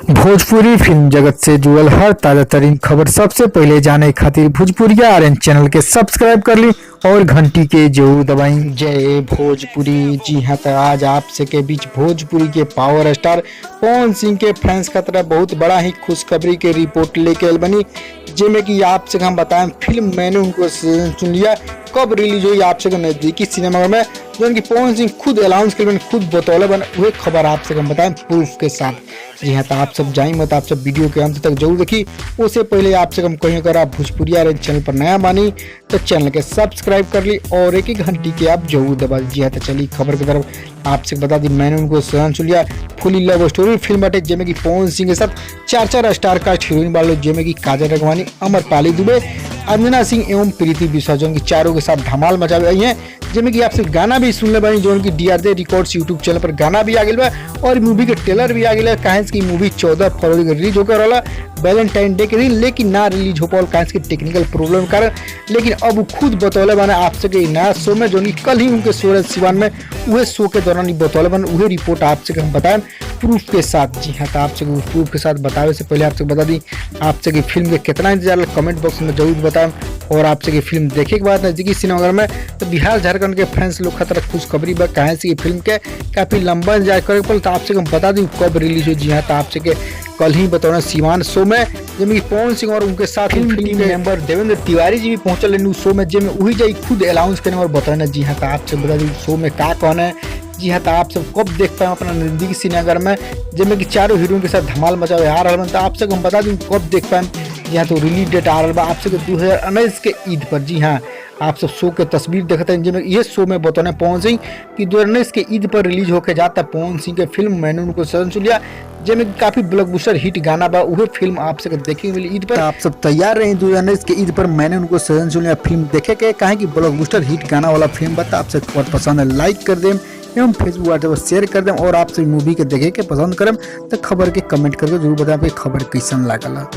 Bhojpuri film जगत से जुड़ल हर ताजा तरीन खबर सबसे पहले जाने खातिर भोजपुरिया आर्यन चैनल के सब्सक्राइब कर ली और घंटी के जरूर दबाई। जय भोजपुरी। जी हाँ, तो आज आप के बीच भोजपुरी के पावर स्टार पवन सिंह के फैंस का तरफ बहुत बड़ा ही खुशखबरी के रिपोर्ट लेके आयल बनी, जिसमें कि आपसे हम बताएं फिल्म मैंने उनको सुन लिया कब रिलीज हुई आपसे नजदीकी सिनेमा में, जो उनकी पवन सिंह खुद अनाउंस कर खुद बतौले बने वही खबर आपसे हम बताएं प्रूफ के साथ। जी हाँ, तो आप सब जाएं मत, आप सब वीडियो के अंत तक जरूर देखिए। उससे पहले आपसे हम कहीं अगर आप भोजपुरिया चैनल पर नया बानी तो चैनल के सब्सक्राइब कर ली और एक घंटी के आप जरूर दबा दीजिए। तो चलिए खबर की तरफ आपसे बता दी। मैंने उनको सुन लिया फुली लव स्टोरी फिल्म बाटे, जिसमें कि पवन सिंह के साथ चार स्टार कास्ट हीरोइन वाले, जिसमें कि काजल रघवानी, अमरपाली दुबे, अंजना सिंह एवं प्रीति विसर्जन की चारों के साथ धमाल मचा रही है, जिसमें कि आपसे गाना भी सुनने बनी, जो उनकी DRJ रिकॉर्ड्स यूट्यूब चैनल पर गाना भी आ गया और मूवी के ट्रेलर भी आ गया। कहें की मूवी 14 फरवरी को रिलीज होकर वाला वैलेंटाइन डे के दिन, लेकिन ना रिलीज हो पाल कहें की टेक्निकल प्रॉब्लम के कारण। लेकिन अब खुद बतौले बने आपसे के नया शो में, जो कल ही उनके शो सिवान में वह शो के दौरान बतौले बने वही रिपोर्ट आपसे हम बताएं प्रूफ के साथ। जी हाँ, तो आपसे प्रूफ के साथ बतावे से पहले आपसे बता दी आपसे की फिल्म के कितना इंतजार कमेंट बॉक्स में जरूर बताएं। और आपसे की फिल्म देखे के बाद नजदीकी सिनेमाघर में तो बिहार झारखंड के फैंस लोग खतरा खुशखबरी कहें से फिल्म के काफी लंबा इंतजार करे पड़े। तो आपसे हम बता दी कब रिलीज हुई। जी हाँ, तो आपसे के कल ही बतौना सिवान शो में, जिसमें पवन सिंह और उनके साथ फिल्म के मेंबर देवेंद्र तिवारी जी भी पहुंचल शो में, जिसमें वही जाई खुद अनाउंस करने और बताना। जी हाँ, तो आपसे बता दी शो में क्या कहना है। जी हाँ, तो आप सब कब देख पाए अपना नजदीकी सिनेमाघर में, जिसमें कि चारों हीरो के साथ धमाल मचा आ रहा है। तो आपसे हम बता दूं कब देख पाए। जी हाँ, तो रिलीज डेट आ रहा है आपसे 2019 के ईद पर। जी हाँ, आप सब शो के तस्वीर देखते हैं, जिनमें ये शो में बताने पवन सिंह कि 2019 के ईद पर रिलीज होकर जाता है पवन सिंह के फिल्म मैंने उनको सुन लिया, जिसमें काफी ब्लॉकबस्टर हिट गाना बा वह फिल्म आपसे देखे मिली ईद पर। आप सब तैयार रहे 2019 के ईद पर मैंने उनको सुन लिया फिल्म देखे के, कहें कि ब्लॉकबस्टर हिट गाना वाला फिल्म बता। आपसे खबर पसंद है लाइक कर दें एवं फेसबुक व्हाट्सएप पर शेयर कर दें, और आपसे मूवी के देखे के पसंद करें तो खबर के कमेंट करके जरूर बताएं आपकी खबर कैसन लागला।